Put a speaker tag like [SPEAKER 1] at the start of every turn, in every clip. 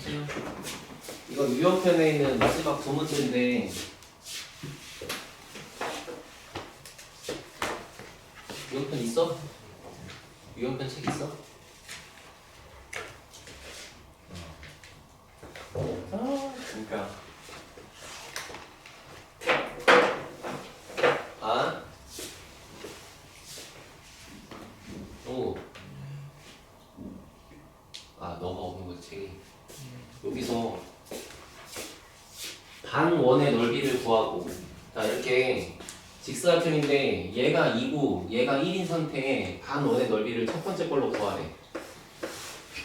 [SPEAKER 1] 없어요. 이건 유형편에 있는 마지막 두 문제인데 유형편 있어? 유형편 책 있어? 그러니까 너가 없는 거지 책이. 여기서 반원의 넓이를 구하고, 자 이렇게 직사각형인데 얘가 2고 얘가 1인 상태에 반원의 넓이를 첫 번째 걸로 구하래.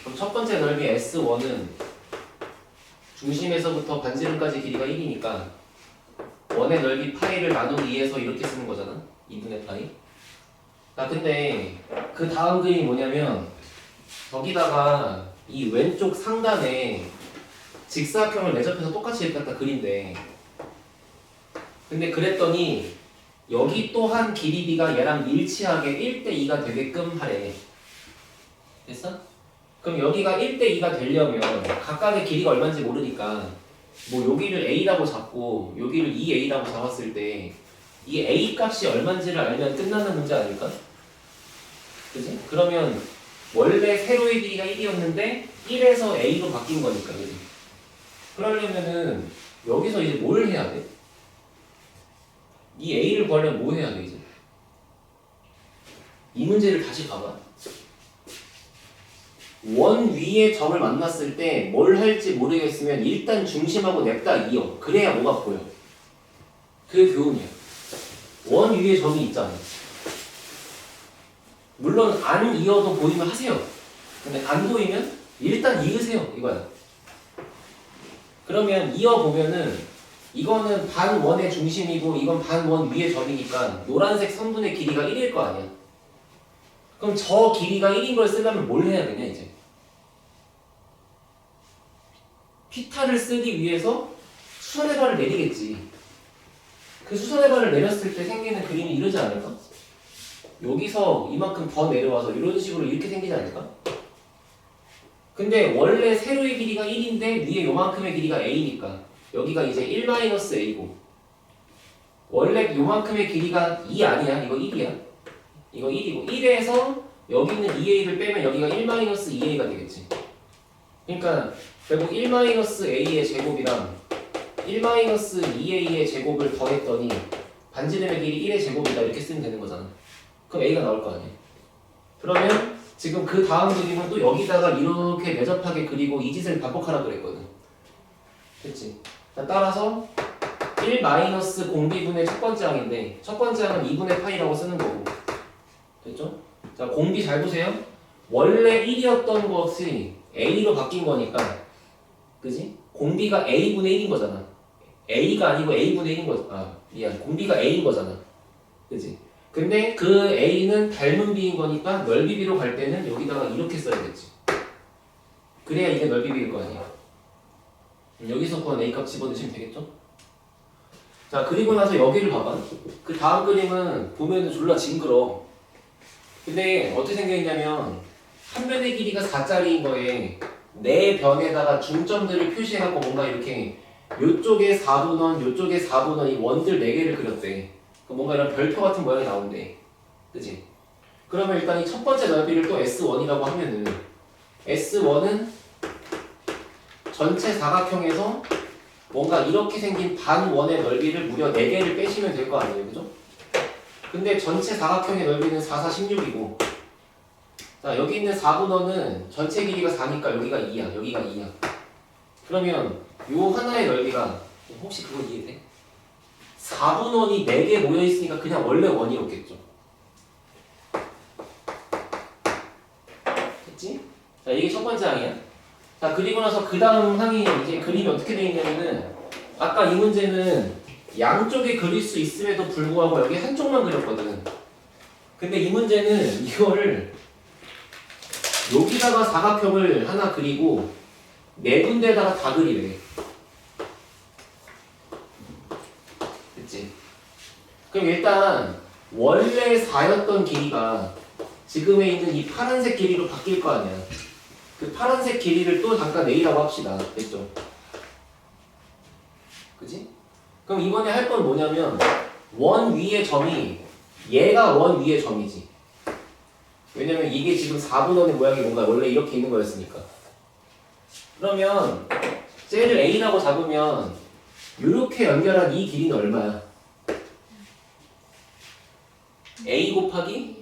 [SPEAKER 1] 그럼 첫 번째 넓이 S1은 중심에서부터 반지름까지 길이가 1이니까 원의 넓이 파이를 나누기 2해서 이렇게 쓰는 거잖아. 2분의 파이. 자 근데 그 다음 그림이 뭐냐면 여기다가 이 왼쪽 상단에 직사각형을 매접해서 똑같이 이렇게 갖다 그린대. 근데 그랬더니 여기 또한 길이 B가 얘랑 일치하게 1대2가 되게끔 하래. 됐어? 그럼 여기가 1대2가 되려면 각각의 길이가 얼마인지 모르니까 뭐 여기를 A라고 잡고 여기를 2A라고 잡았을 때 이 A 값이 얼마인지를 알면 끝나는 문제 아닐까? 그지? 그러면 원래 세로의 길이가 1이었는데 1에서 A로 바뀐 거니까, 그지? 그러려면은 여기서 이제 뭘 해야 돼? 이 A를 구하려면 뭐 해야 돼 이제? 이 문제를 다시 봐봐. 원 위에 점을 만났을 때 뭘 할지 모르겠으면 일단 중심하고 냅다 이어. 그래야 뭐가 보여. 그게 교훈이야. 원 위에 점이 있잖아. 물론 안 이어도 보이면 하세요. 근데 안 보이면 일단 이으세요. 이거야. 그러면 이어보면은 이거는 반원의 중심이고 이건 반원 위의 점이니까 노란색 선분의 길이가 1일 거 아니야. 그럼 저 길이가 1인 걸 쓰려면 뭘 해야 되냐 이제? 피타를 쓰기 위해서 수선의 발을 내리겠지. 그 수선의 발을 내렸을 때 생기는 그림이 이러지 않을까? 여기서 이만큼 더 내려와서 이런 식으로 이렇게 생기지 않을까? 근데 원래 세로의 길이가 1인데 위에 요만큼의 길이가 A니까 여기가 이제 1-A고 원래 요만큼의 길이가 2 아니야? 이거 1이야. 이거 1이고 1에서 여기 있는 2A를 빼면 여기가 1-2A가 되겠지. 그러니까 결국 1-A의 제곱이랑 1-2A의 제곱을 더했더니 반지름의 길이 1의 제곱이다 이렇게 쓰면 되는 거잖아. 그럼 A가 나올 거 아니야. 그러면 지금 그 다음 그림은 또 여기다가 이렇게 매접하게 그리고 이 짓을 반복하라 그랬거든. 됐지? 따라서 1-공비분의 첫 번째 항인데 첫 번째 항은 2분의 파이라고 쓰는 거고. 됐죠? 자, 공비 잘 보세요. 원래 1이었던 것이 A로 바뀐 거니까 그지? 공비가 A분의 1인 거잖아. A가 아니고 A분의 1인 거잖아. 미안. 공비가 A인 거잖아. 그지? 근데 그 A는 닮은 B인 거니까 넓이 B로 갈 때는 여기다가 이렇게 써야겠지. 그래야 이게 넓이 B일 거 아니야. 여기서 구한 A 값 집어넣으시면 되겠죠? 자, 그리고 나서 여기를 봐봐. 그 다음 그림은 보면은 졸라 징그러. 근데 어떻게 생겼냐면 한 변의 길이가 4짜리인 거에 네 변에다가 중점들을 표시해갖고 뭔가 이렇게 요쪽에 4분원, 요쪽에 4분원 이 원들 4개를 그렸대. 뭔가 이런 별표 같은 모양이 나온대. 그치? 그러면 일단 이 첫 번째 넓이를 또 S1이라고 하면은 S1은 전체 사각형에서 뭔가 이렇게 생긴 반원의 넓이를 무려 4개를 빼시면 될 거 아니에요. 그죠? 근데 전체 사각형의 넓이는 4, 4, 16이고 자 여기 있는 4분원은 전체 길이가 4니까 여기가 2야. 여기가 2야. 그러면 요 하나의 넓이가 혹시 그거 이해돼? 4분원이 4개 모여있으니까 그냥 원래 원이었겠죠. 됐지? 자 이게 첫 번째 항이야. 자 그리고 나서 그 다음 항이 이제 그림이 어떻게 되어 있냐면은 아까 이 문제는 양쪽에 그릴 수 있음에도 불구하고 여기 한쪽만 그렸거든. 근데 이 문제는 이거를 여기다가 사각형을 하나 그리고 네 군데에다가 다 그리래. 됐지? 그럼 일단 원래 4였던 길이가 지금에 있는 이 파란색 길이로 바뀔 거 아니야. 그 파란색 길이를 또 잠깐 A라고 합시다. 됐죠? 그지? 그럼 이번에 할 건 뭐냐면 원 위의 점이 얘가 원 위의 점이지. 왜냐면 이게 지금 4분원의 모양이 뭔가 원래 이렇게 있는 거였으니까. 그러면 쟤를 A라고 잡으면 이렇게 연결한 이 길이는 얼마야? A 곱하기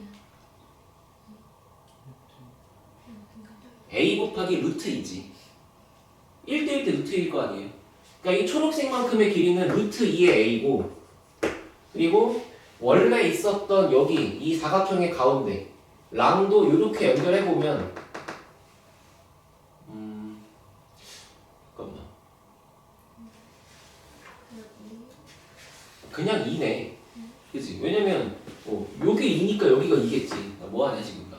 [SPEAKER 1] 루트 2지. 1대1 대 루트 2일 거 아니에요. 그러니까 이 초록색만큼의 길이는 루트 2의 A고, 그리고 원래 있었던 여기 이 사각형의 가운데 랑도 이렇게 연결해보면 잠깐만, 그냥 2네. 그치? 왜냐면 요게 2니까 여기가 2겠지. 나 뭐하냐 지금 나.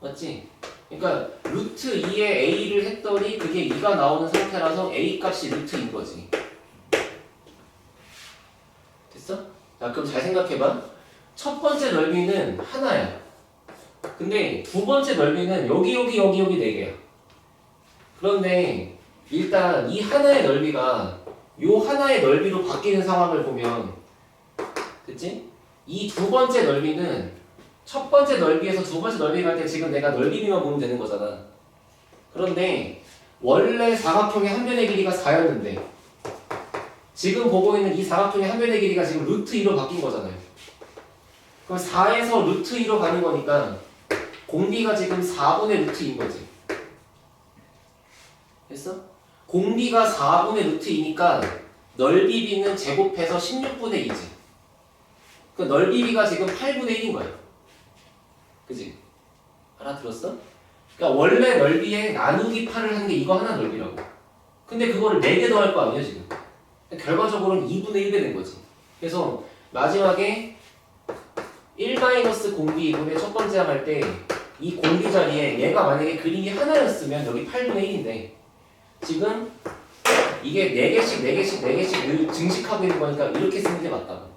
[SPEAKER 1] 맞지? 그러니까 루트 2의 A를 했더니 그게 2가 나오는 상태라서 A 값이 루트인 거지. 됐어? 자, 그럼 잘 생각해봐. 첫 번째 넓이는 하나야. 근데 두 번째 넓이는 여기 4개야. 그런데 일단 이 하나의 넓이가 요 하나의 넓이로 바뀌는 상황을 보면, 그치? 이 두 번째 넓이는 첫 번째 넓이에서 두 번째 넓이 갈 때 지금 내가 넓이비만 보면 되는 거잖아. 그런데 원래 사각형의 한 변의 길이가 4였는데 지금 보고 있는 이 사각형의 한 변의 길이가 지금 루트 2로 바뀐 거잖아요. 그럼 4에서 루트 2로 가는 거니까 공비가 지금 4분의 루트 2인 거지. 됐어? 공비가 4분의 루트 2니까 넓이비는 제곱해서 16분의 2지. 그 넓이비가 지금 8분의 1인 거야. 그지? 알아들었어? 그러니까 원래 넓이에 나누기 8을 한 게 이거 하나 넓이라고. 근데 그거를 4개 더할 거 아니야 지금. 결과적으로는 2분의 1이 된 거지. 그래서 마지막에 1-공비 2분의 첫 번째 항 할 때 이 공비 자리에 얘가 만약에 그림이 하나였으면 여기 8분의 1인데 지금 이게 4개씩 증식하고 있는 거니까 이렇게 쓰는 게 맞다고.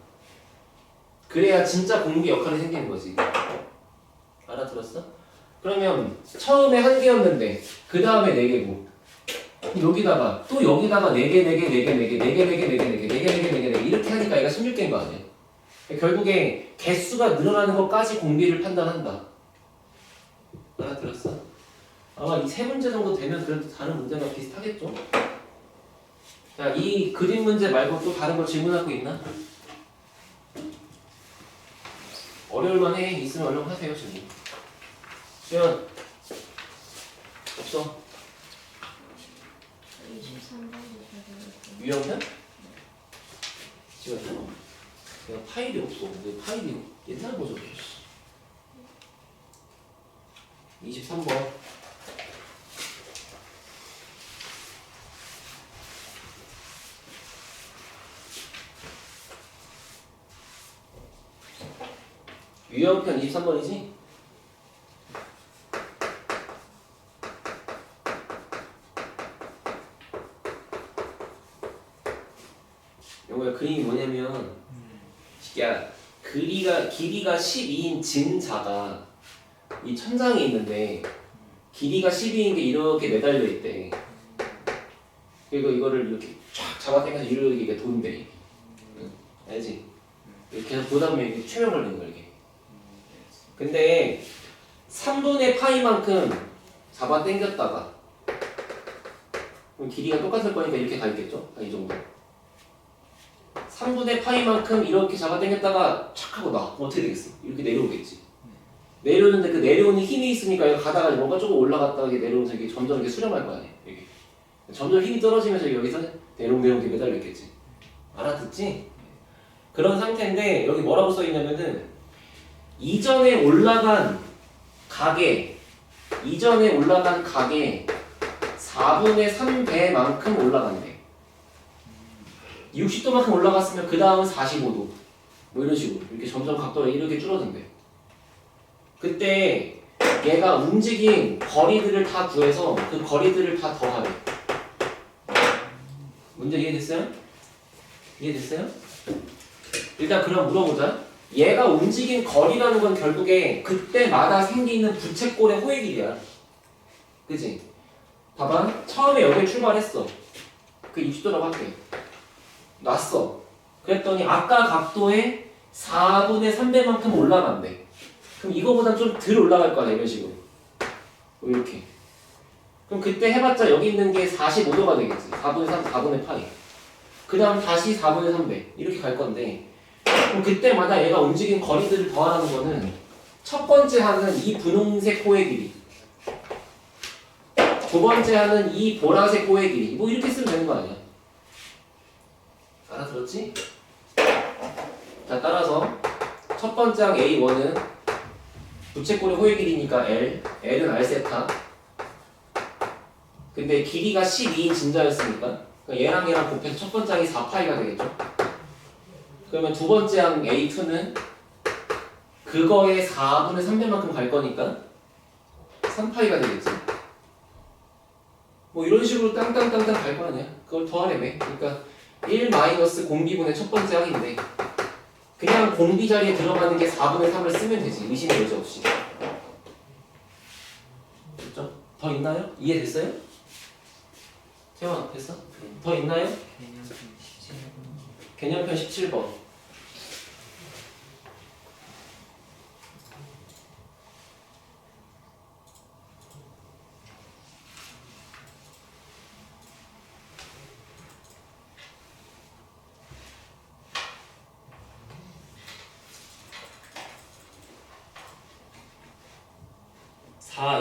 [SPEAKER 1] 그래야 진짜 공비 역할이 생기는 거지. 알아들었어? 그러면 처음에 1개였는데 그 다음에 4개고 여기다가 또 여기다가 4개 이렇게 하니까 얘가 16개인 거 아니야? 결국에 개수가 늘어나는 것까지 공비를 판단한다. 알아들었어? 아마 이 세 문제 정도 되면 그래도 다른 문제가 비슷하겠죠? 자, 이 그림 문제 말고 또 다른 거 질문할 거 있나? 어려울만 해. 있으면 얼른 하세요 지금. 수연 없어?
[SPEAKER 2] 23번부터
[SPEAKER 1] 유형편? 지금 내가 파일이 없어. 내 파일이 옛날 버전이야. 23번. 유형편 23번이지? 영호야, 그림이 뭐냐면 야, 길이가 12인 진자가 이 천장에 있는데 길이가 12인 게 이렇게 매달려 있대. 그리고 이거를 이렇게 쫙 잡아당겨서 이렇게 돈대. 응? 알지? 이렇게 해서 보다 보면 이게 최면 걸리는 거야 이게. 근데 3분의 파이만큼 잡아당겼다가 그럼 길이가 똑같을 거니까 이렇게 가 있겠죠? 이 정도. 3분의 파이만큼 이렇게 잡아당겼다가 착 하고 나. 그럼 어떻게 되겠어? 이렇게 내려오겠지. 내려오는데 그 내려오는 힘이 있으니까 이거 가다가 뭔가 조금 올라갔다가 이게 내려오면서 이게 점점 이렇게 수렴할 거 아니야. 이게. 점점 힘이 떨어지면서 여기서 내려오게 매달려 있겠지. 알아듣지? 그런 상태인데 여기 뭐라고 써 있냐면은 이전에 올라간 각에 4분의 3배만큼 올라간대. 60도만큼 올라갔으면 그 다음은 45도. 뭐 이런 식으로 이렇게 점점 각도가 이렇게 줄어든대. 그때 얘가 움직인 거리들을 다 구해서 그 거리들을 다 더하래. 문제 이해됐어요? 이해됐어요? 일단 그럼 물어보자. 얘가 움직인 거리라는 건 결국에 그때마다 생기는 부채꼴의 호의 길이야. 그지? 봐봐. 처음에 여기에 출발했어. 그 입시도라고 할게. 놨어. 그랬더니 아까 각도의 4분의 3배만큼 올라간대. 그럼 이거보단 좀 덜 올라갈 거야, 이런 식으로. 뭐 이렇게. 그럼 그때 해봤자 여기 있는 게 45도가 되겠지. 4분의 3, 4분의 파이. 그 다음 다시 4분의 3배. 이렇게 갈 건데. 그럼 그때마다 얘가 움직인 거리들을 더하라는 거는 첫 번째 하는 이 분홍색 호의 길이. 두 번째 하는 이 보라색 호의 길이. 뭐 이렇게 쓰면 되는 거 아니야? 알아들었지? 자, 따라서 첫 번째 항 A1은 부채꼴의 호의 길이니까 L, L은 R세타. 근데 길이가 12인 진자였으니까 얘랑 얘랑 곱해서 첫 번째 항이 4파이가 되겠죠? 그러면 두 번째 항 A2는 그거의 4분의 3배만큼 갈 거니까 3파이가 되겠지? 뭐 이런 식으로 땅땅땅땅 갈 거 아니야? 그걸 더하래매. 그러니까 1 마이너스 공비분의 첫 번째 항인데 그냥 공비 자리에 들어가는 게 4분의 3을 쓰면 되지. 의심의 여지 없이. 됐죠? 더 있나요? 이해됐어요? 태원 됐어? 더 있나요? 개념편 17번.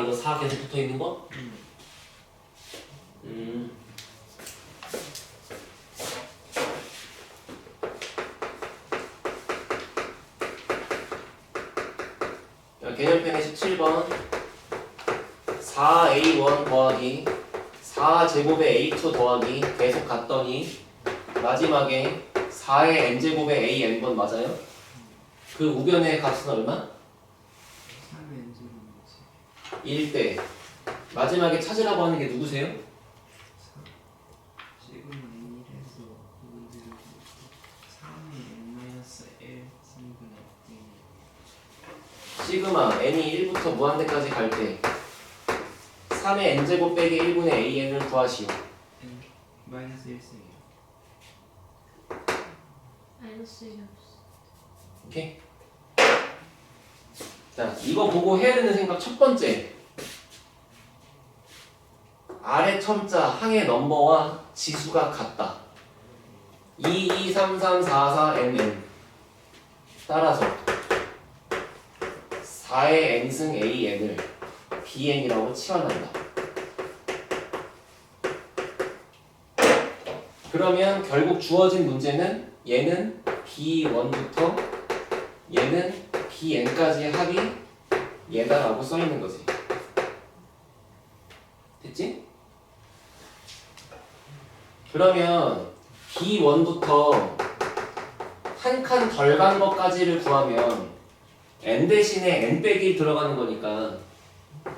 [SPEAKER 1] 이거 4 계속 붙어 있는 거? 자, 개념편의 17번 4A1 더하기 4제곱의 A2 더하기 계속 갔더니 마지막에 4의 n제곱의 AN번 맞아요? 그 우변의 값은 얼마? 1대 마지막에 찾으라고 하는 게 누구세요?
[SPEAKER 3] 지금 N에서 3의 N-1 3분의 1
[SPEAKER 1] 시그마 n이 1부터 무한대까지 갈 때 3의 n제곱 빼기 1분의 an을 구하시오.
[SPEAKER 3] N 마이너스 1승이요.
[SPEAKER 2] 마이너스 1이 없어.
[SPEAKER 1] 오케이? 자, 이거 보고 해야 되는 생각 첫 번째. 아래 첨자 항의 넘버와 지수가 같다. 2, 2, 3, 3, 4, 4, n, n. 따라서 4의 n승 a, n을 bn이라고 치환한다. 그러면 결국 주어진 문제는 얘는 b1부터 얘는 bn까지의 합이 얘다라고 써있는 거지. 됐지? 그러면 b1부터 한 칸 덜 간 것까지를 구하면 n 대신에 n 빼기 1 들어가는 거니까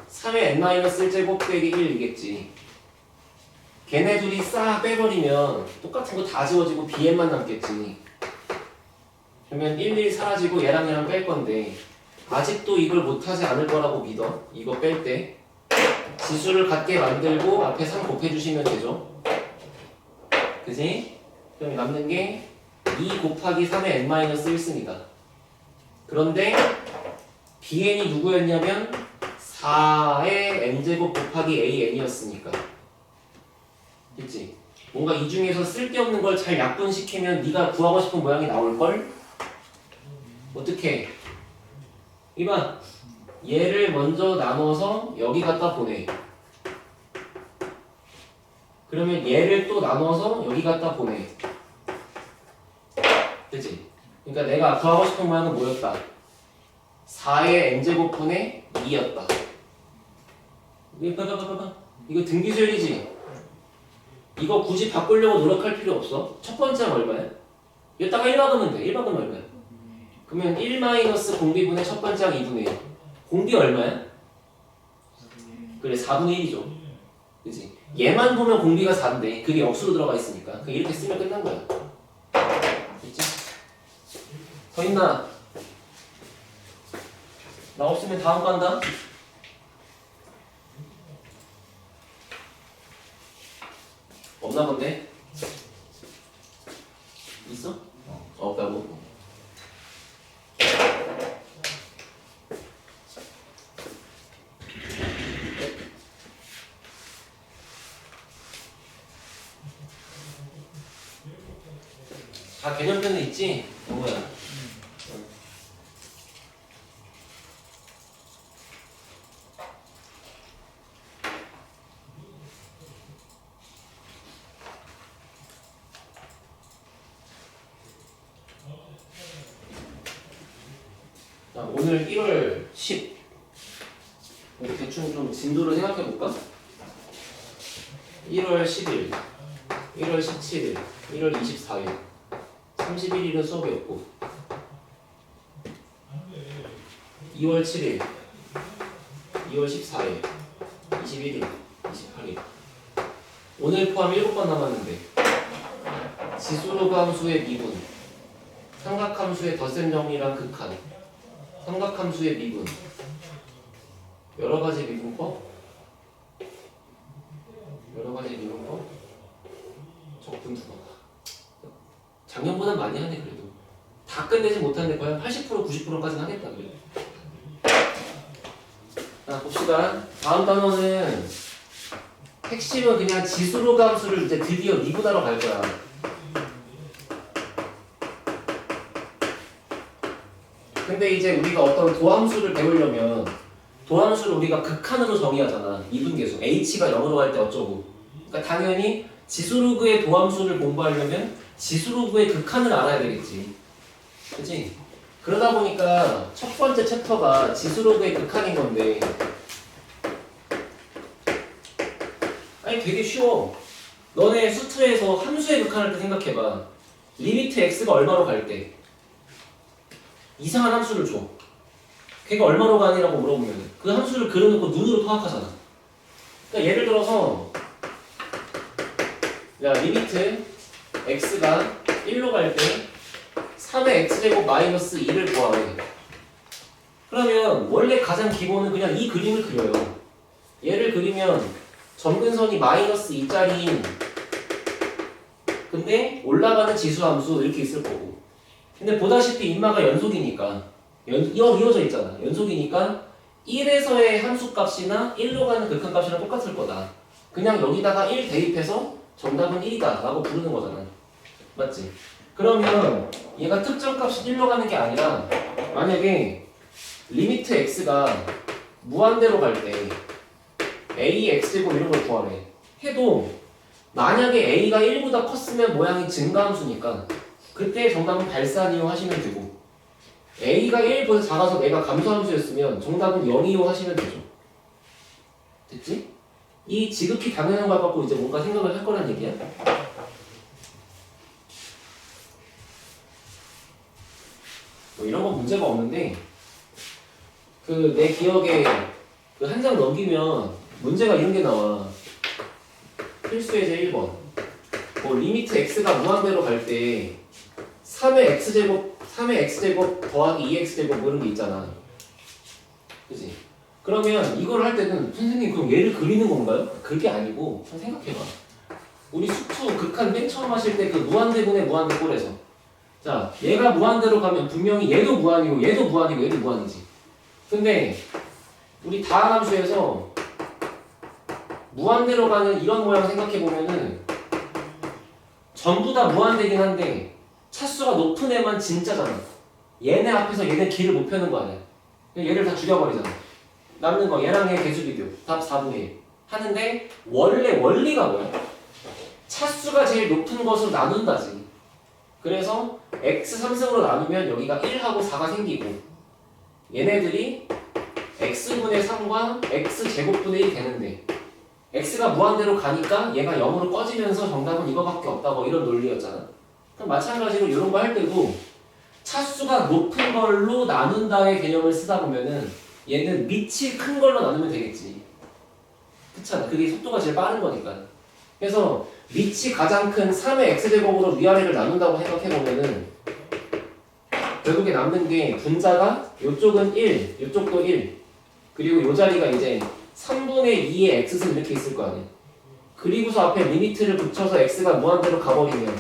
[SPEAKER 1] 3의 n-1제곱 빼기 1이겠지. 걔네 둘이 싹 빼버리면 똑같은 거 다 지워지고 bn만 남겠지. 그러면 1, 1 사라지고 얘랑 얘랑 뺄 건데 아직도 이걸 못하지 않을 거라고 믿어. 이거 뺄 때 지수를 같게 만들고 앞에 3 곱해주시면 되죠. 그지? 그럼 남는 게 2 곱하기 3의 n-1승이다. 그런데 bn이 누구였냐면 4의 n제곱 곱하기 an이었으니까. 그치? 뭔가 이 중에서 쓸데없는 걸 잘 약분시키면 네가 구하고 싶은 모양이 나올걸? 어떻게? 이봐, 얘를 먼저 나눠서 여기 갖다 보내. 그러면 얘를 또 나눠서 여기 갖다 보내. 그치? 그러니까 내가 구하고 싶은 모양은 뭐였다? 4의 n제곱분의 2였다. 이거 봐봐. 이거 등기수열이지? 이거 굳이 바꾸려고 노력할 필요 없어. 첫 번째는 얼마야? 이따가 1 박으면 돼. 1 박으면 얼마야? 그러면 1 마이너스 공비분의 첫 번째 항 2분의 1. 공비 얼마야? 그래 4분의 1이죠. 그치? 얘만 보면 공비가 4인데 그게 역수로 들어가 있으니까 그냥 이렇게 쓰면 끝난 거야. 그치? 더 있나? 나 없으면 다음 간다. 없나 본데? 있어? 없다고? 다 개념표는 있지? 뭐야? 자, 오늘 1월 10 우리 대충 좀 진도를 생각해 볼까? 1월 10일, 1월 17일, 1월 24일, 31일은 수업이 없고 2월 7일, 2월 14일, 21일, 28일 오늘 포함 7번 남았는데 지수로 함수의 미분, 삼각함수의 덧셈 정리랑 극한, 삼각함수의 미분, 여러가지 미분법, 적분 두 번. 작년보다 많이 하네 그래도. 다 끝내지 못하는데 거의 한 80% 90%까지는 하겠다 그래도. 자 봅시다. 다음 단어는 핵심은 그냥 지수로 함수를 이제 드디어 미분하러 갈 거야. 근데 이제 우리가 어떤 도함수를 배우려면 도함수를 우리가 극한으로 정의하잖아. 미분계수 h가 0으로 갈 때 어쩌고. 그러니까 당연히 지수로그의 도함수를 공부하려면 지수로그의 극한을 알아야 되겠지. 그치? 그러다 보니까 첫 번째 챕터가 지수로그의 극한인 건데 아니 되게 쉬워. 너네 수트에서 함수의 극한을 생각해봐. 리미트 x가 얼마로 갈 때 이상한 함수를 줘. 걔가 얼마로 가니라고 물어보면 그 함수를 그려놓고 눈으로 파악하잖아. 그러니까 예를 들어서 야 리미트 x가 1로 갈 때 3의 x제곱 마이너스 2를 구하래. 그러면 원래 가장 기본은 그냥 이 그림을 그려요. 얘를 그리면 점근선이 마이너스 2짜리인 근데 올라가는 지수함수 이렇게 있을 거고 근데 보다시피 인마가 연속이니까 이어져 있잖아. 연속이니까 1에서의 함수값이나 1로 가는 극한값이랑 똑같을 거다. 그냥 여기다가 1 대입해서 정답은 1이다 라고 부르는 거잖아. 맞지? 그러면 얘가 특정값이 1로 가는 게 아니라 만약에 리미트 x가 무한대로 갈 때 a x제곱 이런 걸 구하래 해도 만약에 a가 1보다 컸으면 모양이 증가함수니까 그때 정답은 발산 이용하시면 되고 a가 1보다 작아서 내가 감소함수였으면 정답은 0이요 하시면 되죠. 됐지? 이 지극히 당연한 걸 갖고 이제 뭔가 생각을 할 거란 얘기야. 뭐 이런 건 문제가 없는데 그 내 기억에 그 한 장 넘기면 문제가 이런 게 나와. 필수 예제 1번 뭐 리미트 x가 무한대로 갈 때 3의 x제곱 더하기 2x제곱 뭐 이런 게 있잖아. 그치? 그러면 이걸 할 때는 선생님 그럼 얘를 그리는 건가요? 그게 아니고 좀 생각해봐. 우리 수투 극한 맨 처음 하실 때 그 무한대분의 무한대꼴에서 자 얘가 무한대로 가면 분명히 얘도 무한이고 얘도 무한이고 얘도 무한이지. 근데 우리 다함수에서 무한대로 가는 이런 모양 생각해보면은 전부 다 무한대긴 한데 차수가 높은 애만 진짜잖아. 얘네 앞에서 얘네 길을 못 펴는 거 아니야. 얘를 다 죽여버리잖아. 남는 거 얘랑 얘 개수 비교 답 4분의 1 하는데 원래 원리가 뭐야? 차수가 제일 높은 것으로 나눈다지. 그래서 x 3승으로 나누면 여기가 1하고 4가 생기고 얘네들이 x분의 3과 x제곱분의 1이 되는데 x가 무한대로 가니까 얘가 0으로 꺼지면서 정답은 이거밖에 없다고 이런 논리였잖아. 그럼 마찬가지로 이런 거 할 때도 차수가 높은 걸로 나눈다의 개념을 쓰다 보면은 얘는 밑이 큰 걸로 나누면 되겠지. 그렇잖아. 그게 속도가 제일 빠른 거니까. 그래서 밑이 가장 큰 3의 x제곱으로 위아래를 나눈다고 생각해보면은 결국에 남는 게 분자가 이쪽은 1, 이쪽도 1 그리고 이 자리가 이제 3분의 2의 x승 이렇게 있을 거 아니야. 그리고서 앞에 리미트를 붙여서 x가 무한대로 가버리면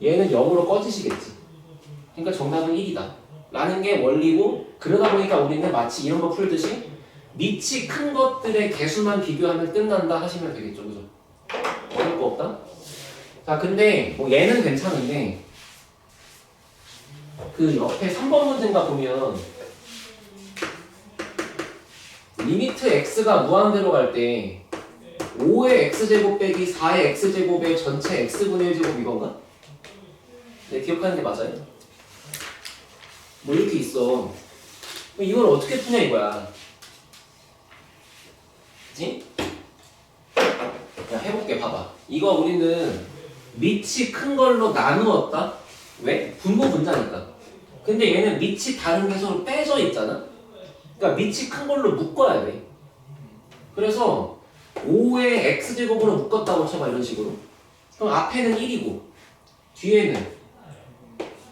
[SPEAKER 1] 얘는 0으로 꺼지시겠지. 그러니까 정답은 1이다 라는 게 원리고, 그러다 보니까 우리는 마치 이런 거 풀듯이 밑이 큰 것들의 개수만 비교하면 끝난다 하시면 되겠죠. 그죠? 어려울 거 없다? 자, 근데 뭐 얘는 괜찮은데 그 옆에 3번 문제인가 보면 리미트 x가 무한대로 갈 때 5의 x제곱 빼기 4의 x제곱의 전체 x분의 1제곱 이건가? 네, 기억하는 게 맞아요? 뭐 이렇게 있어. 이걸 어떻게 푸냐 이거야. 그치? 야, 해볼게. 봐봐. 이거 우리는 밑이 큰 걸로 나누었다? 왜? 분모 분자니까. 근데 얘는 밑이 다른 개수로 빼져 있잖아? 그러니까 밑이 큰 걸로 묶어야 돼. 그래서 5의 x제곱으로 묶었다고 쳐봐. 이런 식으로. 그럼 앞에는 1이고 뒤에는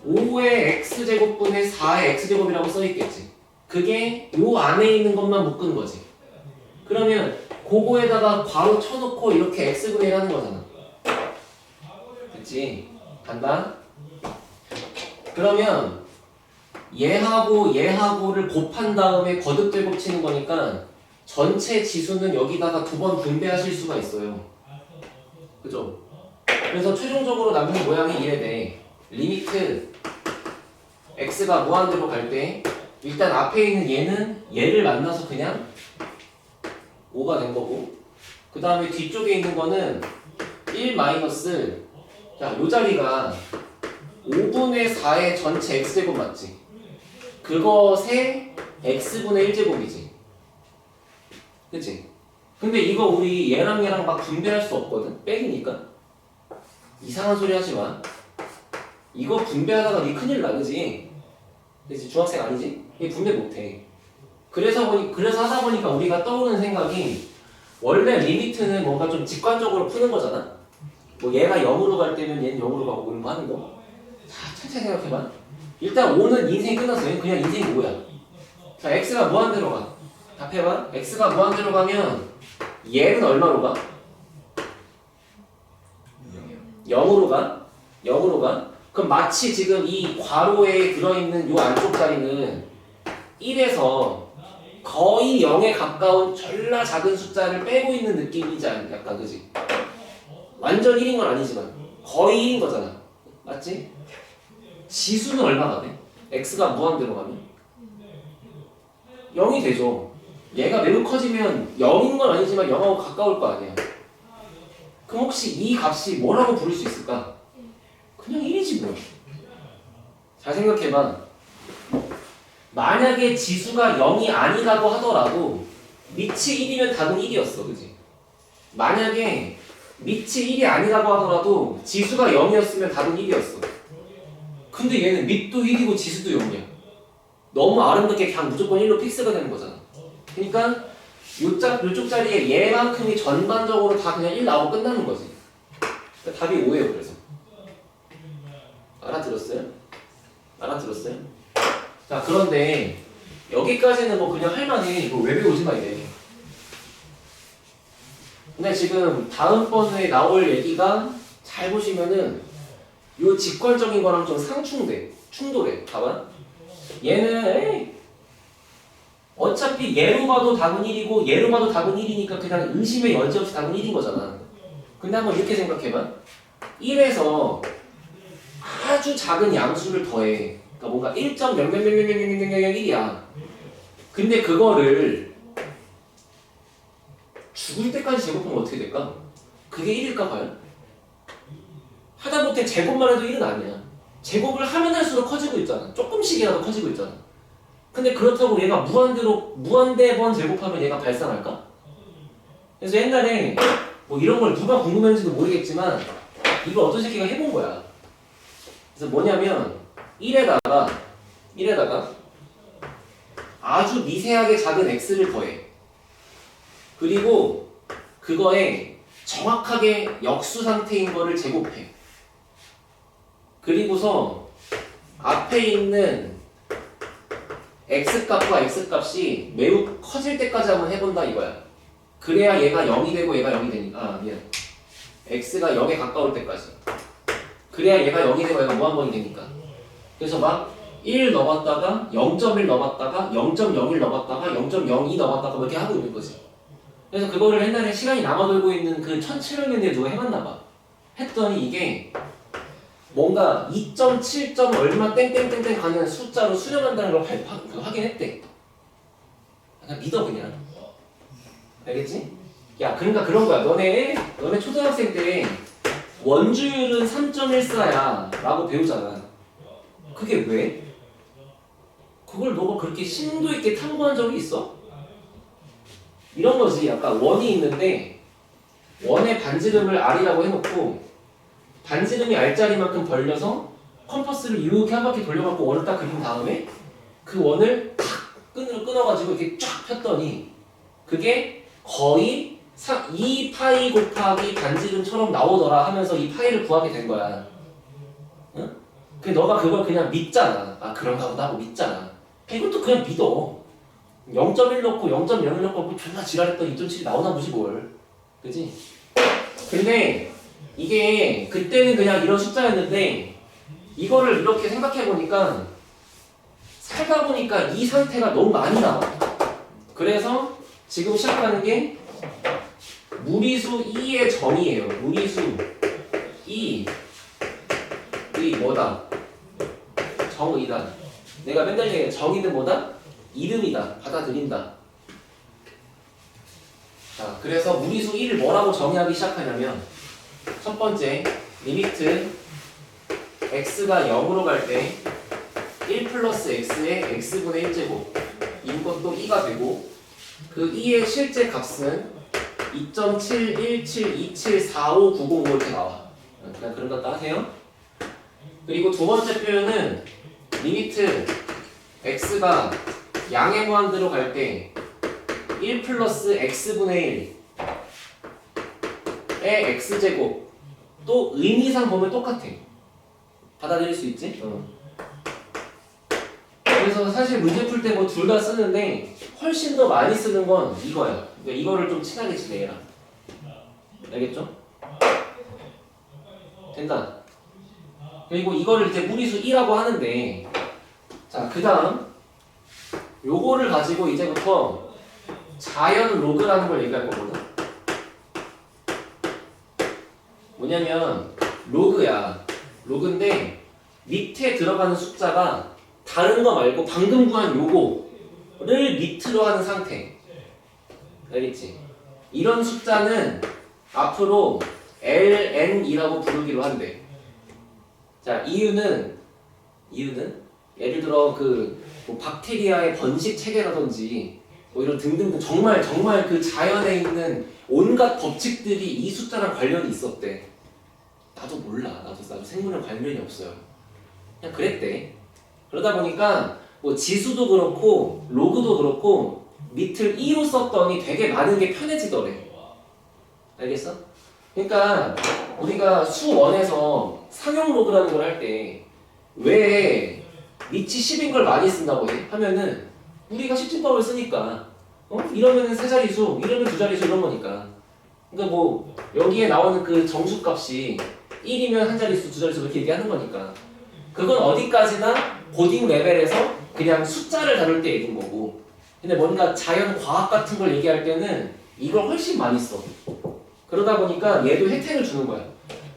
[SPEAKER 1] 5의 x제곱분의 4의 x제곱이라고 써있겠지. 그게 요 안에 있는 것만 묶은 거지. 그러면 그거에다가 괄호 쳐놓고 이렇게 x분의 1 하는 거잖아. 됐지? 간다? 그러면 얘하고 얘하고를 곱한 다음에 거듭제곱 치는 거니까 전체 지수는 여기다가 두 번 분배하실 수가 있어요. 그죠? 그래서 최종적으로 남는 모양이 이래 돼. 리미트 x가 무한대로 갈 때 일단 앞에 있는 얘는 얘를 만나서 그냥 5가 된 거고, 그 다음에 뒤쪽에 있는 거는 1 마이너스, 자, 요 자리가 5분의 4의 전체 x제곱 맞지? 그것의 x분의 1제곱이지. 그치? 근데 이거 우리 얘랑 얘랑 막 분배할 수 없거든? 빼기니까. 이상한 소리 하지 마. 이거 분배하다가 니 큰일 나, 그지? 그치? 중학생 아니지? 이게 분배 못해. 그래서 하다 보니까 우리가 떠오르는 생각이, 원래 리미트는 뭔가 좀 직관적으로 푸는 거잖아? 뭐 얘가 0으로 갈 때는 얘는 0으로 가고 이런 거 하는 거. 자, 천천히 생각해봐. 일단 5는 인생이 끝났어요. 그냥 인생이 5야. 자, x가 무한대로 가. 답해봐. x가 무한대로 가면 얘는 얼마로 가? 0으로 가? 0으로 가? 그럼 마치 지금 이 괄호에 들어있는 요 안쪽 자리는 1에서 거의 0에 가까운 졸라 작은 숫자를 빼고 있는 느낌이지 않을까? 약간, 그지? 완전 1인 건 아니지만 거의 1인 거잖아. 맞지? 지수는 얼마가 돼? x가 무한대로 가면 0이 되죠. 얘가 매우 커지면 0인 건 아니지만 0하고 가까울 거 아니야. 그럼 혹시 이 값이 뭐라고 부를 수 있을까? 그냥 1이지 뭐. 잘 생각해봐. 만약에 지수가 0이 아니라고 하더라도 밑이 1이면 답은 1이었어. 그지? 만약에 밑이 1이 아니라고 하더라도 지수가 0이었으면 답은 1이었어. 근데 얘는 밑도 1이고 지수도 0이야. 너무 아름답게 그냥 무조건 1로 픽스가 되는 거잖아. 그러니까 요쪽 자리에 얘만큼이 전반적으로 다 그냥 1 나오고 끝나는 거지. 그러니까 답이 5예요. 그래서 알아들었어요? 알아들었어요? 자, 그런데 여기까지는 뭐 그냥 할만해. 이거 왜 배우지 마 이래. 근데 지금 다음번에 나올 얘기가 잘 보시면은 요 직관적인 거랑 좀 충돌해. 봐봐. 얘는 어차피 얘로 봐도 답은 1이고 얘로 봐도 답은 1이니까 그냥 의심의 여지 없이 답은 1인 거잖아. 근데 한번 이렇게 생각해봐. 1에서 아주 작은 양수를 더해. 그러니까 뭔가 1.00000001이야. 근데 그거를 죽을 때까지 제곱하면 어떻게 될까? 그게 1일까 과연? 하다못해 제곱만 해도 1은 아니야. 제곱을 하면 할수록 커지고 있잖아. 조금씩이라도 커지고 있잖아. 근데 그렇다고 얘가 무한대 번 제곱하면 얘가 발산할까? 그래서 옛날에 뭐 이런 걸 누가 궁금했는지도 모르겠지만 이걸 어떤 새끼가 해본 거야. 그래서 뭐냐면 1에다가 아주 미세하게 작은 x를 더해. 그리고 그거에 정확하게 역수 상태인 거를 제곱해. 그리고서 앞에 있는 x값과 x값이 매우 커질 때까지 한번 해본다 이거야. 그래야 얘가 0이 되고 얘가 0이 되니까 미안. x가 0에 가까울 때까지. 그래야 얘가 0이 되고 얘가 무한번이 되니까. 그래서 막 1 넣었다가 0.1 넣었다가 0.01 넣었다가 0.02 넣었다가 뭐 이렇게 하고 있는 거지. 그래서 그거를 옛날에 시간이 남아돌고 있는 그 1700년대에 누가 해봤나 봐. 했더니 이게 뭔가 2.7. 얼마 땡땡땡땡 가는 숫자로 수렴한다는 걸 확인했대. 그냥 믿어 그냥. 알겠지? 야 그러니까 그런 거야. 너네 초등학생 때 원주율은 3.14야 라고 배우잖아. 그게 왜? 그걸 너가 그렇게 심도 있게 탐구한 적이 있어? 이런 거지. 약간 원이 있는데 원의 반지름을 R이라고 해놓고 반지름이 R짜리만큼 벌려서 컴퍼스를 이렇게 한 바퀴 돌려갖고 원을 딱 그린 다음에 그 원을 탁 끊어가지고 이렇게 쫙 폈더니 그게 거의 2파이 곱하기 반지름처럼 나오더라 하면서 이 파이를 구하게 된 거야. 응? 그 너가 그걸 그냥 믿잖아. 아 그런가 보다 하고 믿잖아. 이것도 그냥 믿어. 0.1 넣고 0.01 넣고 존나 지랄했더니 2.7이 나오나 보지 뭘. 그지? 근데 이게 그때는 그냥 이런 숫자였는데 이거를 이렇게 생각해보니까 살다 보니까 이 상태가 너무 많이 나와. 그래서 지금 시작하는 게 무리수 2의 정의예요. 무리수 2의 뭐다? 정의다. 내가 맨날 얘기해. 정의는 뭐다? 이름이다. 받아들인다. 자, 그래서 무리수 1을 뭐라고 정의하기 시작하냐면 첫 번째 리미트 x가 0으로 갈 때 1 플러스 x의 x분의 1제곱 이것도 2가 되고 그 2의 실제 값은 2.717274590 이렇게 나와. 그냥 그런 거 따세요. 그리고 두 번째 표현은 리미트 x가 양의 무한대로 갈 때 1 플러스 x분의 1의 x제곱 또 의미상 보면 똑같아. 받아들일 수 있지? 그래서 사실 문제 풀 때 뭐 둘 다 쓰는데 훨씬 더 많이 쓰는 건 이거야. 그러니까 이거를 좀 친하게 지내라. 알겠죠? 된다. 그리고 이거를 이제 무리수 2라고 하는데 자, 그 다음 요거를 가지고 이제부터 자연 로그라는 걸 얘기할 거거든. 뭐냐면 로그야. 로그인데 밑에 들어가는 숫자가 다른 거 말고 방금 구한 요거를 밑으로 하는 상태. 알겠지? 이런 숫자는 앞으로 ln이라고 부르기로 한대. 자, 이유는 예를 들어 뭐 박테리아의 번식 체계라든지 뭐 이런 등등등 정말 그 자연에 있는 온갖 법칙들이 이 숫자랑 관련이 있었대. 나도 몰라. 나도 생물이랑 관련이 없어요. 그냥 그랬대. 그러다 보니까 뭐 지수도 그렇고 로그도 그렇고 밑을 2로 썼더니 되게 많은 게 편해지더래. 알겠어? 그러니까 우리가 수1에서 상용 로그라는 걸 할 때 왜 밑이 10인 걸 많이 쓴다고 해? 하면은 우리가 십진법을 쓰니까 이러면은 세 자리수, 이러면 두 자리수 이런 거니까. 그러니까 뭐 여기에 나오는 그 정수값이 1이면 한 자릿수, 두 자릿수 이렇게 얘기하는 거니까 그건 어디까지나 고딩 레벨에서 그냥 숫자를 다룰 때 얘기인 거고 근데 뭔가 자연 과학 같은 걸 얘기할 때는 이걸 훨씬 많이 써. 그러다 보니까 얘도 혜택을 주는 거야.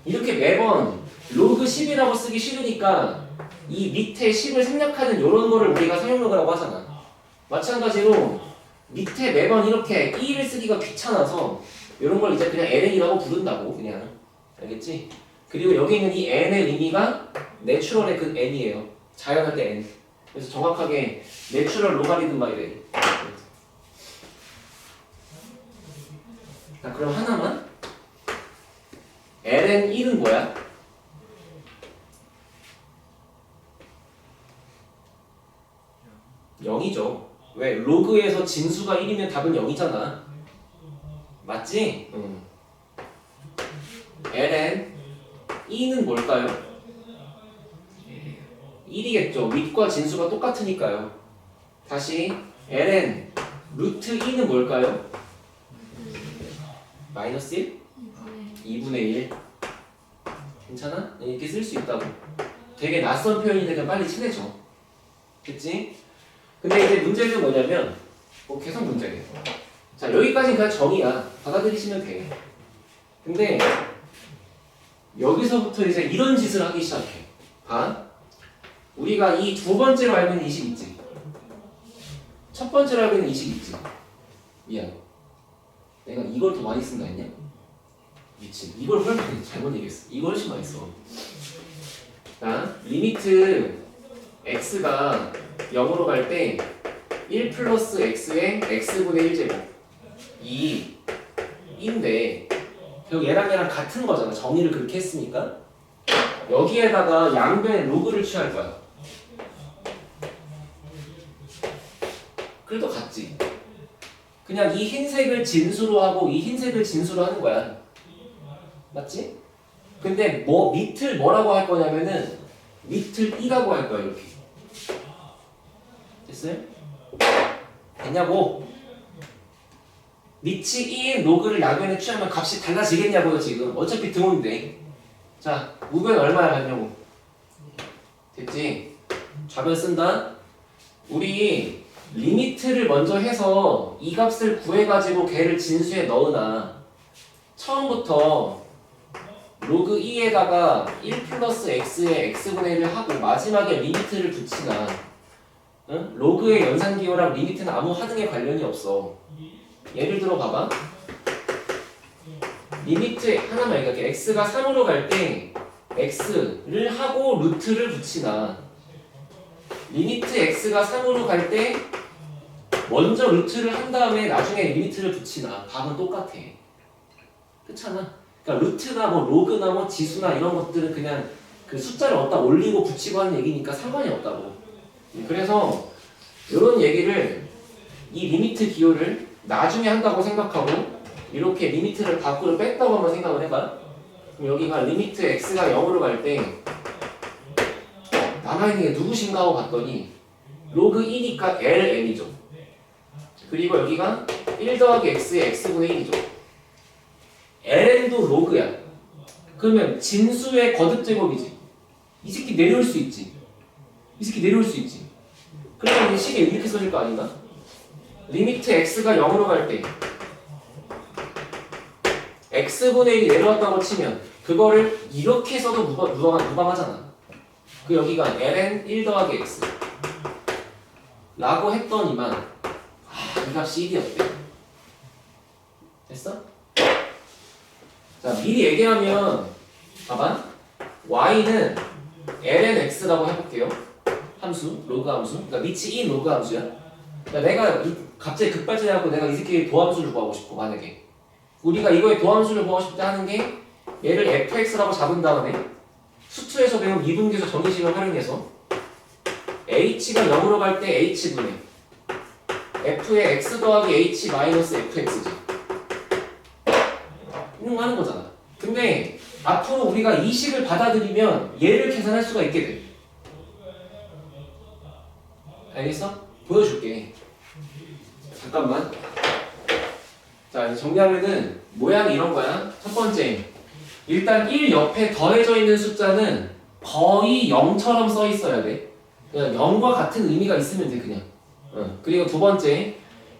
[SPEAKER 1] 이렇게 매번 로그 10이라고 쓰기 싫으니까 이 밑에 10을 생략하는 이런 거를 우리가 상용로그라고 하잖아. 마찬가지로 밑에 매번 이렇게 2를 쓰기가 귀찮아서 이런 걸 이제 그냥 ln이라고 부른다고 그냥. 알겠지? 그리고 여기 있는 이 n의 의미가 내추럴의 그 n이에요. 자연할 때 n. 그래서 정확하게 내추럴 로가리즘 바이 n. 자, 그럼 하나만 ln 1은 뭐야? 0이죠. 왜? 로그에서 진수가 1이면 답은 0이잖아. 맞지? 응. ln 2는 뭘까요? 1이겠죠. 윗과 진수가 똑같으니까요. 다시 ln 루트 2는 뭘까요? 마이너스 1?
[SPEAKER 2] 2분의
[SPEAKER 1] 2분의 1. 괜찮아? 이렇게 쓸 수 있다고. 되게 낯선 표현이니까 빨리 친해져. 그치? 근데 이제 문제는 뭐냐면, 뭐 계속 문제래. 자, 여기까지는 그냥 정의야. 받아들이시면 돼. 근데, 여기서부터 이제 이런 짓을 하기 시작해. 봐. 우리가 이 두 번째로 알고 있는 이식 있지? 첫 번째로 알고 있는 이식 있지? 미안. 내가 이걸 더 많이 쓴다 했냐? 미친. 이걸 훨씬 잘못 얘기했어. 이거 훨씬 많이 써. 자, 리미트 x가 0으로 갈 때 1 플러스 x의 x분의 1제곱 2인데 결국 얘랑 같은 거잖아. 정의를 그렇게 했으니까 여기에다가 양변의 로그를 취할 거야. 그래도 같지. 그냥 이 흰색을 진수로 하고 이 흰색을 진수로 하는 거야. 맞지? 근데 뭐 밑을 뭐라고 할 거냐면은 밑을 E라고 할 거야. 이렇게. 됐어요? 됐냐고? 밑이 2인 로그를 양변에 취하면 값이 달라지겠냐고요. 지금 어차피 등호인데. 자, 우변 얼마야 가냐고. 됐지? 좌변 쓴다. 우리 리미트를 먼저 해서 이 값을 구해가지고 걔를 진수에 넣으나 처음부터 로그 2에다가 1 플러스 x의 x분의 1을 하고 마지막에 리미트를 붙이나 응? 로그의 연산기호랑 리미트는 아무 하등의 관련이 없어. 예를 들어 봐봐. 리미트 하나만 얘기할게. x가 3으로 갈 때 x를 하고 루트를 붙이나 리미트 x가 3으로 갈 때 먼저 루트를 한 다음에 나중에 리미트를 붙이나 답은 똑같아. 그렇잖아. 그러니까 루트나 뭐 로그나 뭐 지수나 이런 것들은 그냥 그 숫자를 어디다 올리고 붙이고 하는 얘기니까 상관이 없다고. 그래서 이런 얘기를 이 리미트 기호를 나중에 한다고 생각하고 이렇게 리미트를 밖으로 뺐다고 한번 생각을 해봐. 그럼 여기가 리미트 x가 0으로 갈 때 남아있는 게 누구신가 하고 봤더니 로그 2니까 ln이죠. 그리고 여기가 1 더하기 x의 x분의 1이죠. ln도 로그야. 그러면 진수의 거듭제곱이지. 이 새끼 내려올 수 있지. 이 새끼 내려올 수 있지. 그러면 이 식에 이렇게 써질 거 아닌가? 리미트 x가 0으로 갈 때 x분의 1이 내려왔다고 치면 그거를 이렇게 써도 무방하잖아. 그 여기가 ln 1 더하기 x 라고 했더니만 이 값이 1이었대. 됐어? 자, 미리 얘기하면 봐봐. y는 ln x라고 해볼게요. 함수, 로그 함수. 그러니까 밑이 2인 로그 함수야. 그러니까 내가 갑자기 급발진해갖고 내가 이 새끼의 도함수를 구하고 싶고 만약에 우리가 이거의 도함수를 구하고 싶을 때 하는 게 얘를 fx라고 잡은 다음에 수투에서 배운 미분계수 정의식을 활용해서 h가 0으로 갈 때 h분의 f의 x 더하기 h 마이너스 fx지. 이런 거 하는 거잖아. 근데 앞으로 우리가 이 식을 받아들이면 얘를 계산할 수가 있게 돼. 알겠어? 보여줄게. 잠깐만. 자, 이제 정리하면은 모양이 이런 거야. 첫 번째, 일단 1 옆에 더해져 있는 숫자는 거의 0처럼 써 있어야 돼. 그냥 0과 같은 의미가 있으면 돼, 그냥. 그리고 두 번째,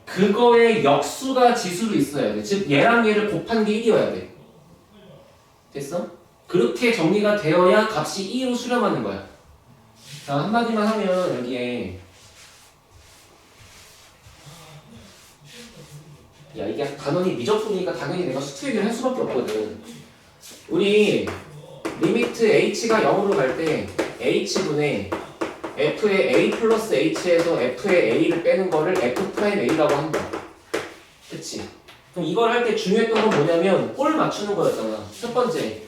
[SPEAKER 1] 그거의 역수가 지수로 있어야 돼. 즉 얘랑 얘를 곱한 게 1이어야 돼. 됐어? 그렇게 정리가 되어야 값이 2로 수렴하는 거야. 자, 한마디만 하면 여기에 야, 이게 단원이 미적분이니까 당연히 내가 수투 얘기를 할 수밖에 없거든. 우리 리미트 h가 0으로 갈 때 h분의 f의 a 플러스 h에서 f의 a를 빼는 거를 f'a라고 한다. 그치? 그럼 이걸 할 때 중요했던 건 뭐냐면 꼴 맞추는 거였잖아. 첫 번째,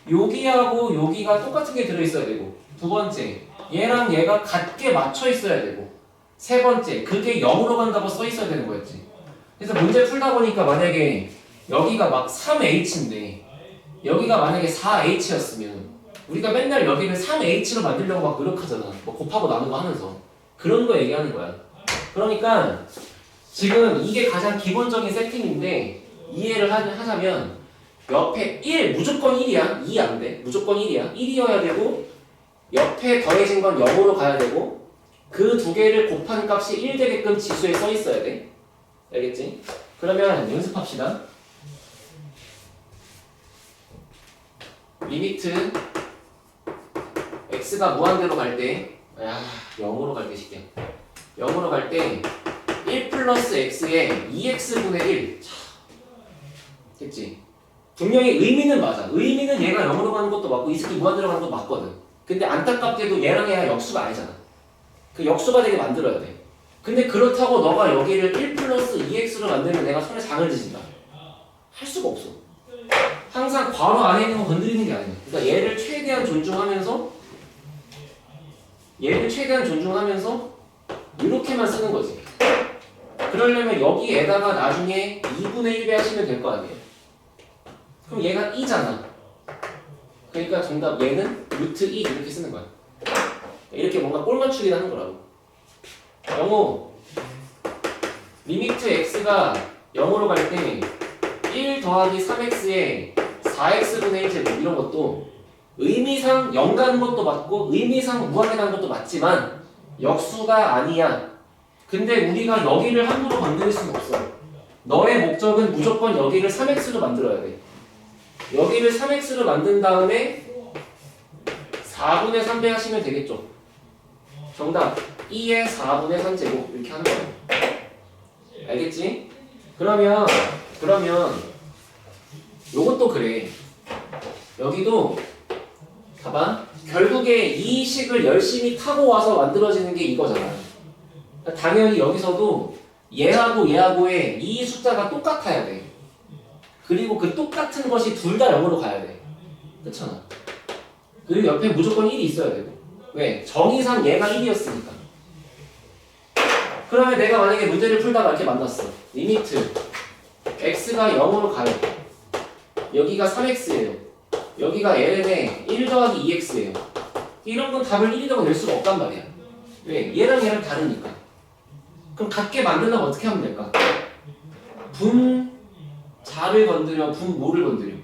[SPEAKER 1] 여기하고 여기가 똑같은 게 들어있어야 되고, 두 번째, 얘랑 얘가 같게 맞춰 있어야 되고, 세 번째, 그게 0으로 간다고 써 있어야 되는 거였지. 그래서 문제 풀다 보니까 만약에 여기가 막 3h인데 여기가 만약에 4h였으면 우리가 맨날 여기를 3h로 만들려고 막 노력하잖아. 뭐 곱하고 나누고 하면서. 그런 거 얘기하는 거야. 그러니까 지금 이게 가장 기본적인 세팅인데 이해를 하자면 옆에 1 무조건 1이야. 2 안 돼. 무조건 1이야. 1이어야 되고 옆에 더해진 건 0으로 가야 되고 그 두 개를 곱한 값이 1 되게끔 지수에 써 있어야 돼. 알겠지? 그러면 연습합시다. 리미트 x가 무한대로 갈 때, 0으로 갈 때 쉽게. 0으로 갈 때 1 플러스 x에 2x분의 1. 됐지? 분명히 의미는 맞아. 의미는 얘가 0으로 가는 것도 맞고 이 새끼 무한대로 가는 것도 맞거든. 근데 안타깝게도 얘랑 얘가 역수가 아니잖아. 그 역수가 되게 만들어야 돼. 근데 그렇다고 너가 여기를 1 플러스 2x로 만들면 내가 손에 장을 지진다. 할 수가 없어. 항상 괄호 안에 있는 거 건드리는 게 아니야. 그러니까 얘를 최대한 존중하면서 이렇게만 쓰는 거지. 그러려면 여기에다가 나중에 2분의 1배 하시면 될 거 아니에요. 그럼 얘가 2잖아. 그러니까 정답 얘는 루트 2 이렇게 쓰는 거야. 이렇게 뭔가 꼴 맞추기를 하는 거라고. 영호 리미트 x가 0으로 갈 때 1 더하기 3x에 4x분의 1제곱 이런 것도 의미상 0 가는 것도 맞고 의미상 무한대 가는 것도 맞지만 역수가 아니야. 근데 우리가 여기를 함부로 건드릴 수는 없어. 너의 목적은 무조건 여기를 3x로 만들어야 돼. 여기를 3x로 만든 다음에 4분의 3배 하시면 되겠죠. 정답 2의 4분의 3제곱 이렇게 하는 거예요. 알겠지? 그러면 요것도 그래. 여기도 봐봐. 결국에 이 식을 열심히 타고 와서 만들어지는 게 이거잖아. 당연히 여기서도 얘하고의 이 숫자가 똑같아야 돼. 그리고 그 똑같은 것이 둘 다 0으로 가야 돼. 그렇잖아. 그리고 옆에 무조건 1이 있어야 되고. 왜? 정의상 얘가 1이었으니까. 그러면 내가 만약에 문제를 풀다가 이렇게 만났어. 리미트 x가 0으로 가요. 여기가 3x예요. 여기가 ln에 1 더하기 2x예요. 이런 건 답을 1이라고 낼 수가 없단 말이야. 왜? 얘랑 다르니까. 그럼 같게 만들려면 어떻게 하면 될까? 분자를 건드려, 분모를 건드려.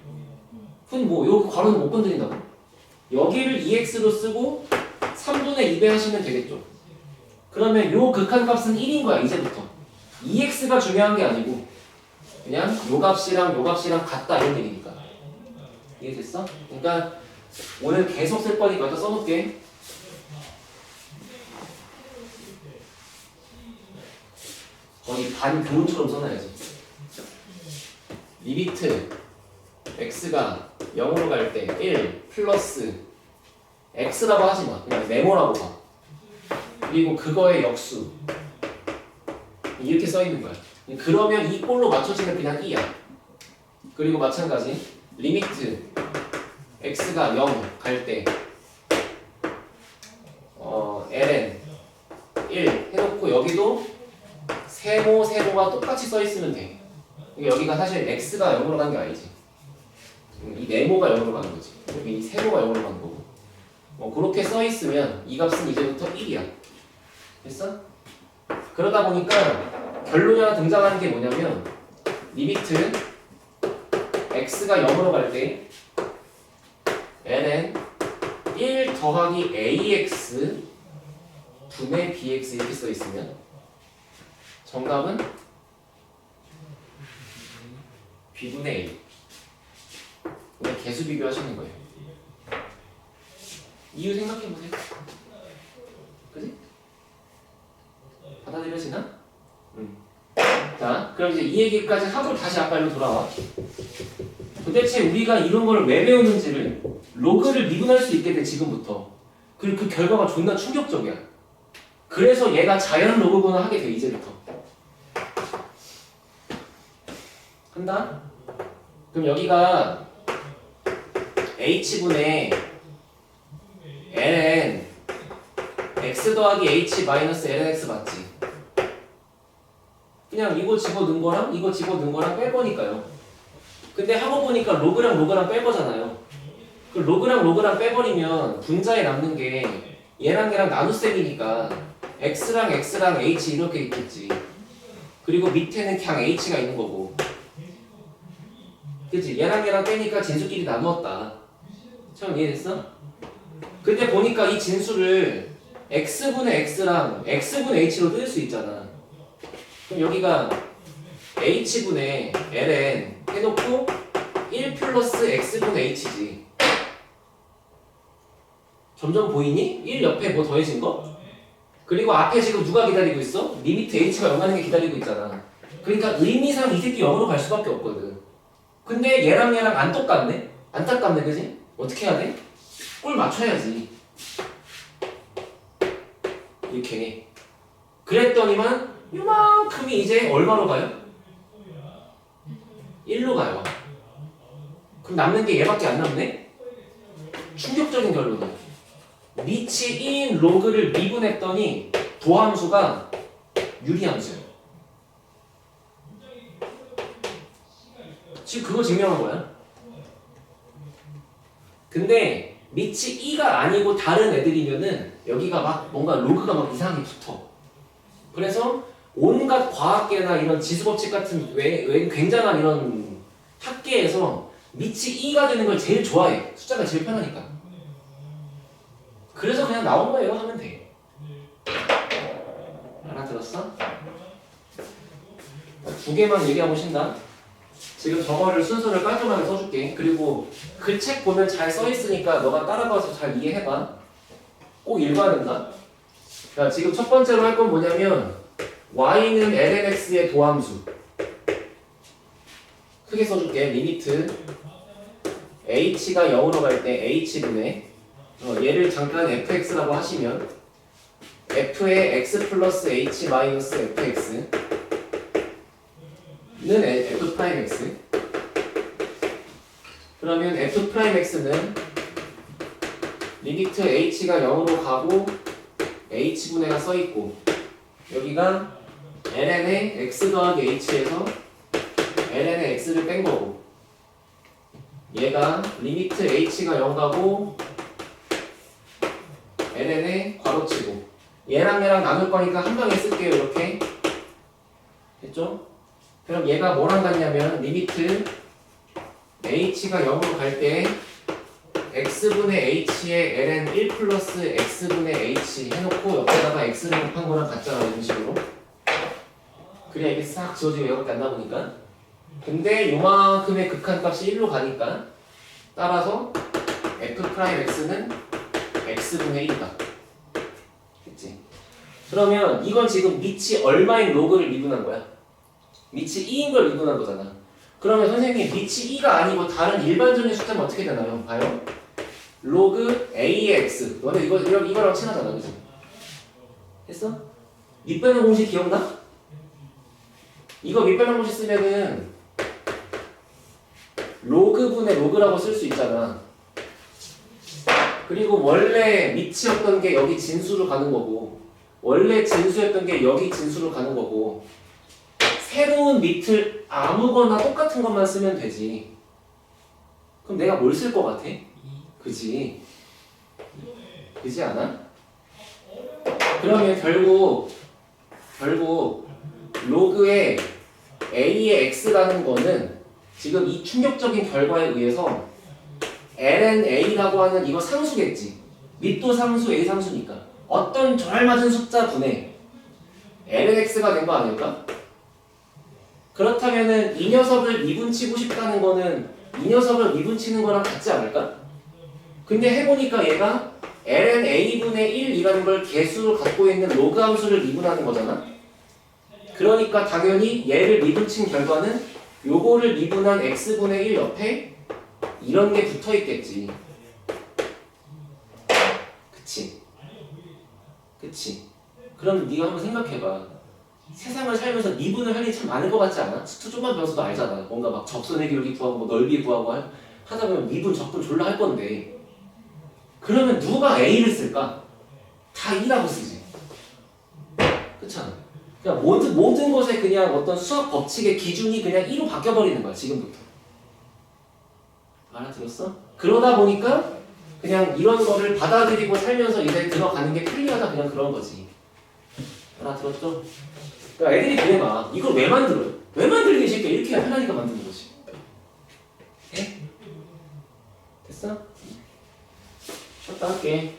[SPEAKER 1] 분모, 여기 괄호는 못 건드린다고. 여기를 2x로 쓰고 3분의 2배 하시면 되겠죠. 그러면 요 극한값은 1인 거야 이제부터. 2x가 중요한 게 아니고 그냥 요 값이랑 같다 이런 얘기니까. 이해됐어? 그러니까 오늘 계속 쓸 거니까 여기다 써놓을게. 거의 반 교훈처럼 써놔야지. 리미트 x가 0으로 갈 때 1 플러스 x라고 하지마. 그냥 네모라고 봐. 그리고 그거의 역수 이렇게 써있는 거야. 그러면 이 꼴로 맞춰지면 그냥 2야. 그리고 마찬가지 리미트 x가 0 갈 때 ln 1 해놓고 여기도 세모가 똑같이 써있으면 돼. 여기가 사실 x가 0으로 간 게 아니지. 이 네모가 0으로 가는 거지. 이 세모가 0으로 가는 거고. 그렇게 써있으면 이 값은 이제부터 1이야. 됐어? 그러다 보니까 결론이 하나 등장하는 게 뭐냐면 리미트 x가 0으로 갈 때 ln 1 더하기 ax 분의 bx 이렇게 써있으면 정답은 b분의 a. 그냥 개수 비교하시는 거예요. 이유 생각해보세요. 그지? 받아들여지나? 자, 그럼 이제 이 얘기까지 하고 다시 아까 일로 돌아와. 도대체 우리가 이런 걸 왜 배우는지를 로그를 미분할 수 있게 돼 지금부터. 그리고 그 결과가 존나 충격적이야. 그래서 얘가 자연 로그구나 하게 돼 이제부터. 한다? 그럼 여기가 h분의 ln x 더하기 h 마이너스 lnx 맞지? 그냥 이거 집어넣은 거랑 이거 집어넣은 거랑 뺄 거니까요. 근데 하고 보니까 로그랑 뺄 거잖아요. 그 로그랑 빼버리면 분자에 남는 게 얘랑 나눗셈이니까 x랑 h 이렇게 있겠지. 그리고 밑에는 그냥 h가 있는 거고. 그치? 얘랑 빼니까 진수끼리 나누었다. 처음 이해됐어? 근데 보니까 이 진수를 x분의 x랑 x분의 h로 뜰 수 있잖아. 그럼 여기가 h분의 ln 해놓고 1 플러스 x분의 h지. 점점 보이니? 1 옆에 뭐 더해진 거? 그리고 앞에 지금 누가 기다리고 있어? 리미트 h가 0 하는 게 기다리고 있잖아. 그러니까 의미상 이 새끼 0으로 갈 수밖에 없거든. 근데 얘랑 안 똑같네? 안타깝네, 그지? 어떻게 해야 돼? 꼴 맞춰야지. 이렇게. 그랬더니만 요만큼이 이제 얼마로 가요? 1로 가요. 그럼 남는 게 얘밖에 안 남네? 충격적인 결론이야. 밑이 2인 로그를 미분했더니 도함수가 유리함수예요. 지금 그거 증명한 거야. 근데 밑이 2가 아니고 다른 애들이면은 여기가 막 뭔가 로그가 막 이상하게 붙어. 그래서 온갖 과학계나 이런 지수법칙 같은 굉장한 이런 학계에서 밑이 2가 되는 걸 제일 좋아해. 숫자가 제일 편하니까. 그래서 그냥 나온 거예요 하면 돼. 알아들었어? 두 개만 얘기하고 쉰다. 지금 저거를 순서를 깔끔하게 써줄게. 그리고 그 책 보면 잘 써있으니까 너가 따라가서 잘 이해해봐. 꼭 읽어야 된다. 자, 지금 첫 번째로 할 건 뭐냐면 y는 lnx의 도함수. 크게 써줄게. 리미트 h가 0으로 갈 때 h분의 얘를 잠깐 fx라고 하시면 f의 x 플러스 h 마이너스 fx는 f'x. 그러면 f'x는 리미트 h가 0으로 가고 h분의가 써있고 여기가 ln의 x 더하기 h에서 ln의 x를 뺀 거고 얘가 리미트 h가 0 가고 ln의 괄호치고 얘랑 나눌 거니까 한 방에 쓸게요. 이렇게 됐죠? 그럼 얘가 뭐랑 같냐면 리미트 h가 0으로 갈 때 x분의 h에 ln 1 플러스 x분의 h 해놓고 옆에다가 x를 곱한 거랑 같잖아. 이런 식으로. 그래야 이게 싹 지워지고 얘밖에 안 나오니까. 근데 요만큼의 극한값이 1로 가니까 따라서 f'x는 x분의 1이다. 됐지? 그러면 이건 지금 밑이 얼마인 로그를 미분한 거야? 밑이 2인 걸 미분한 거잖아. 그러면 선생님 밑이 2가 아니고 다른 일반적인 숫자면 어떻게 되나요? 봐요. 로그 a의 x. 너네 이거랑 친하잖아, 그치? 했어? 밑배는 공식 기억나? 이거 밑배는 공식 쓰면은 로그분의 로그라고 쓸 수 있잖아. 그리고 원래 밑이었던 게 여기 진수로 가는 거고 원래 진수였던 게 여기 진수로 가는 거고 새로운 밑을 아무거나 똑같은 것만 쓰면 되지. 그럼 내가 뭘 쓸 것 같아? 그지? 그지 않아? 그러면 결국 로그의 a의 x라는 거는 지금 이 충격적인 결과에 의해서 lna라고 하는 이거 상수겠지. 밑도 상수, a 상수니까 어떤 절맞은 숫자 분의 lnx가 된 거 아닐까? 그렇다면은 이 녀석을 미분치고 싶다는 거는 이 녀석을 미분치는 거랑 같지 않을까? 근데 해보니까 얘가 ln a분의 1이라는 걸 개수로 갖고 있는 로그 함수를 미분하는 거잖아? 그러니까 당연히 얘를 미분친 결과는 요거를 미분한 x분의 1 옆에 이런 게 붙어 있겠지. 그치? 그럼 네가 한번 생각해봐. 세상을 살면서 미분을 할 일이 참 많을 것 같지 않아? 수트 좀만 배워서도 알잖아. 뭔가 막 접선의 기울기 구하고 뭐 넓이 구하고 하다 보면 미분, 적분 졸라 할 건데 그러면 누가 A를 쓸까? 다 2라고 쓰지. 그렇잖아. 그냥 모든 것에 그냥 어떤 수학 법칙의 기준이 그냥 2로 바뀌어버리는 거야. 지금부터. 알아들었어? 그러다 보니까 그냥 이런 거를 받아들이고 살면서 이제 들어가는 게 편리하다. 그냥 그런 거지. 알아들었죠? 그러니까 애들이 그래 막 이걸 왜 만들어요? 왜 만들기 쉽게 이렇게 편하니까 만드는 거지. 됐어? 쉬었다 할게.